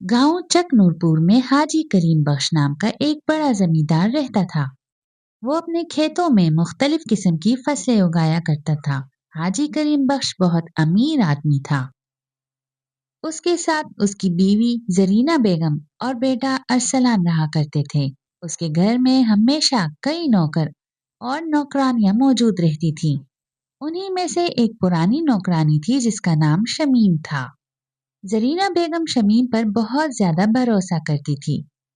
गांव चक नूरपुर में हाजी करीम बख्श नाम का एक बड़ा जमींदार रहता था। वो अपने खेतों में मुख्तलिफ किस्म की फसलें उगाया करता था। हाजी करीम बख्श बहुत अमीर आदमी था। उसके साथ उसकी बीवी जरीना बेगम और बेटा अरसलान रहा करते थे। उसके घर में हमेशा कई नौकर और नौकरानियां मौजूद रहती थीं। उन्हीं में से एक पुरानी नौकरानी थी जिसका नाम शमीम था। जरीना बेगम शमीम पर बहुत ज्यादा भरोसा करती थी।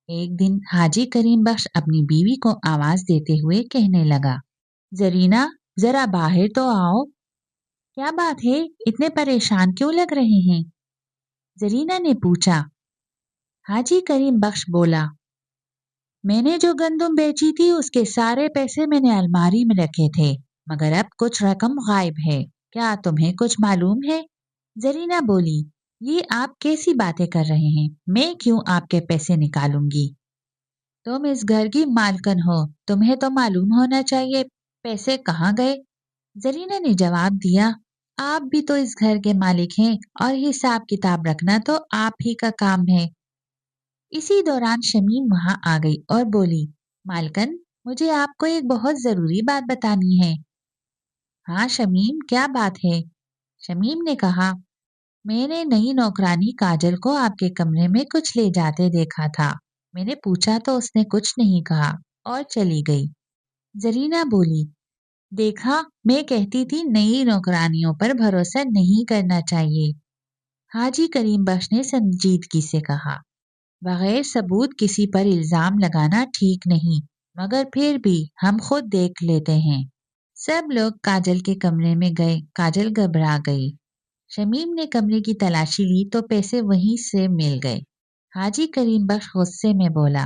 एक दिन हाजी करीम बख्श अपनी बीवी को आवाज देते हुए कहने लगा, जरीना, जरा बाहर तो आओ। क्या बात है, इतने परेशान क्यों लग रहे हैं? जरीना ने पूछा। हाजी करीम बख्श बोला, मैंने जो गंदुम बेची थी उसके सारे पैसे मैंने अलमारी में रखे थे, मगर अब कुछ रकम गायब है। क्या तुम्हें कुछ मालूम है? जरीना बोली, ये आप कैसी बातें कर रहे हैं? मैं क्यों आपके पैसे निकालूंगी? तुम इस घर की मालकन हो, तुम्हें तो मालूम होना चाहिए पैसे कहाँ गए। जरीना ने जवाब दिया, आप भी तो इस घर के मालिक हैं और हिसाब किताब रखना तो आप ही का काम है। इसी दौरान शमीम वहां आ गई और बोली, मालकन, मुझे आपको एक बहुत जरूरी बात बतानी है। हाँ शमीम, क्या बात है? शमीम ने कहा, मैंने नई नौकरानी काजल को आपके कमरे में कुछ ले जाते देखा था। मैंने पूछा तो उसने कुछ नहीं कहा और चली गई। जरीना बोली, देखा, मैं कहती थी नई नौकरानियों पर भरोसा नहीं करना चाहिए। हाजी करीम बख्श ने संजीदगी से कहा, बगैर सबूत किसी पर इल्जाम लगाना ठीक नहीं, मगर फिर भी हम खुद देख लेते हैं। सब लोग काजल के कमरे में गए। काजल घबरा गई। शमीम ने कमरे की तलाशी ली तो पैसे वहीं से मिल गए। हाजी करीम बख्श गुस्से में बोला,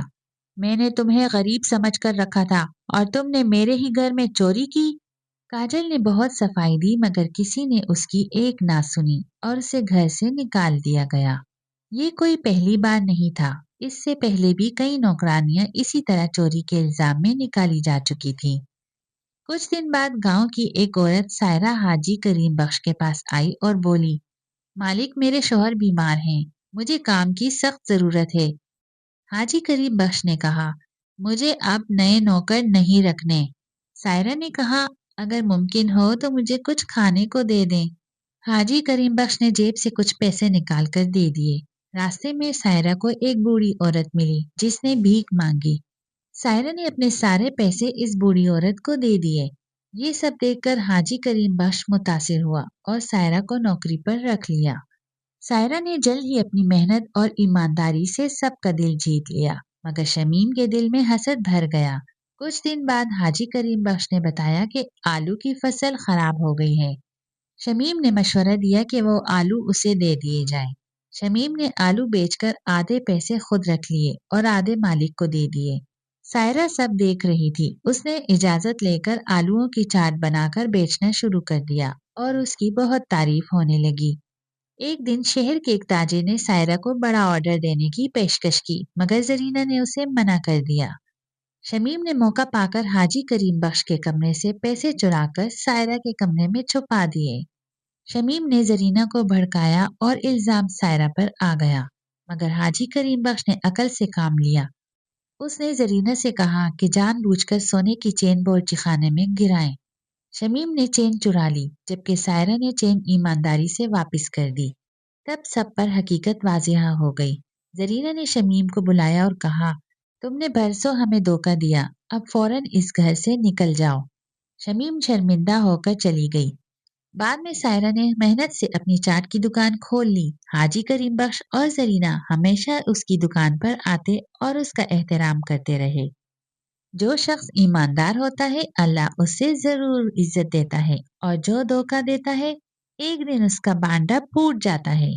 मैंने तुम्हें गरीब समझकर रखा था और तुमने मेरे ही घर में चोरी की। काजल ने बहुत सफाई दी मगर किसी ने उसकी एक ना सुनी और उसे घर से निकाल दिया गया। ये कोई पहली बार नहीं था। इससे पहले भी कई नौकरानियां इसी तरह चोरी के इल्जाम में निकाली जा चुकी थी। कुछ दिन बाद गांव की एक औरत सायरा हाजी करीम बख्श के पास आई और बोली, मालिक, मेरे शौहर बीमार हैं, मुझे काम की सख्त जरूरत है। हाजी करीम बख्श ने कहा, मुझे अब नए नौकर नहीं रखने। सायरा ने कहा, अगर मुमकिन हो तो मुझे कुछ खाने को दे दें। हाजी करीम बख्श ने जेब से कुछ पैसे निकाल कर दे दिए। रास्ते में सायरा को एक बूढ़ी औरत मिली जिसने भीख मांगी। सायरा ने अपने सारे पैसे इस बूढ़ी औरत को दे दिए। ये सब देखकर हाजी करीम बख्श मुतासिर हुआ और सायरा को नौकरी पर रख लिया। सायरा ने जल्द ही अपनी मेहनत और ईमानदारी से सबका दिल जीत लिया, मगर शमीम के दिल में हसद भर गया। कुछ दिन बाद हाजी करीम बख्श ने बताया कि आलू की फसल खराब हो गई है। शमीम ने मशवरा दिया कि वो आलू उसे दे दिए जाएं। शमीम ने आलू बेचकर आधे पैसे खुद रख लिए और आधे मालिक को दे दिए। सायरा सब देख रही थी। उसने इजाजत लेकर आलूओं की चाट बनाकर बेचना शुरू कर दिया और उसकी बहुत तारीफ होने लगी। एक दिन शहर के एक ताजिर ने सायरा को बड़ा ऑर्डर देने की पेशकश की, मगर जरीना ने उसे मना कर दिया। शमीम ने मौका पाकर हाजी करीम बख्श के कमरे से पैसे चुराकर सायरा के कमरे में छुपा दिए। शमीम ने जरीना को भड़काया और इल्जाम सायरा पर आ गया, मगर हाजी करीम बख्श ने अकल से काम लिया। उसने जरीना से कहा कि जानबूझकर सोने की चेन बावर्ची खाने में गिराएं। शमीम ने चेन चुरा ली, जबकि सायरा ने चेन ईमानदारी से वापस कर दी। तब सब पर हकीकत वाजिह हो गई। जरीना ने शमीम को बुलाया और कहा, तुमने बरसों हमें धोखा दिया, अब फौरन इस घर से निकल जाओ। शमीम शर्मिंदा होकर चली गई। बाद में सायरा ने मेहनत से अपनी चाट की दुकान खोल ली। हाजी करीम बख्श और जरीना हमेशा उसकी दुकान पर आते और उसका एहतराम करते रहे। जो शख्स ईमानदार होता है, अल्लाह उसे जरूर इज्जत देता है, और जो धोखा देता है, एक दिन उसका बांडा फूट जाता है।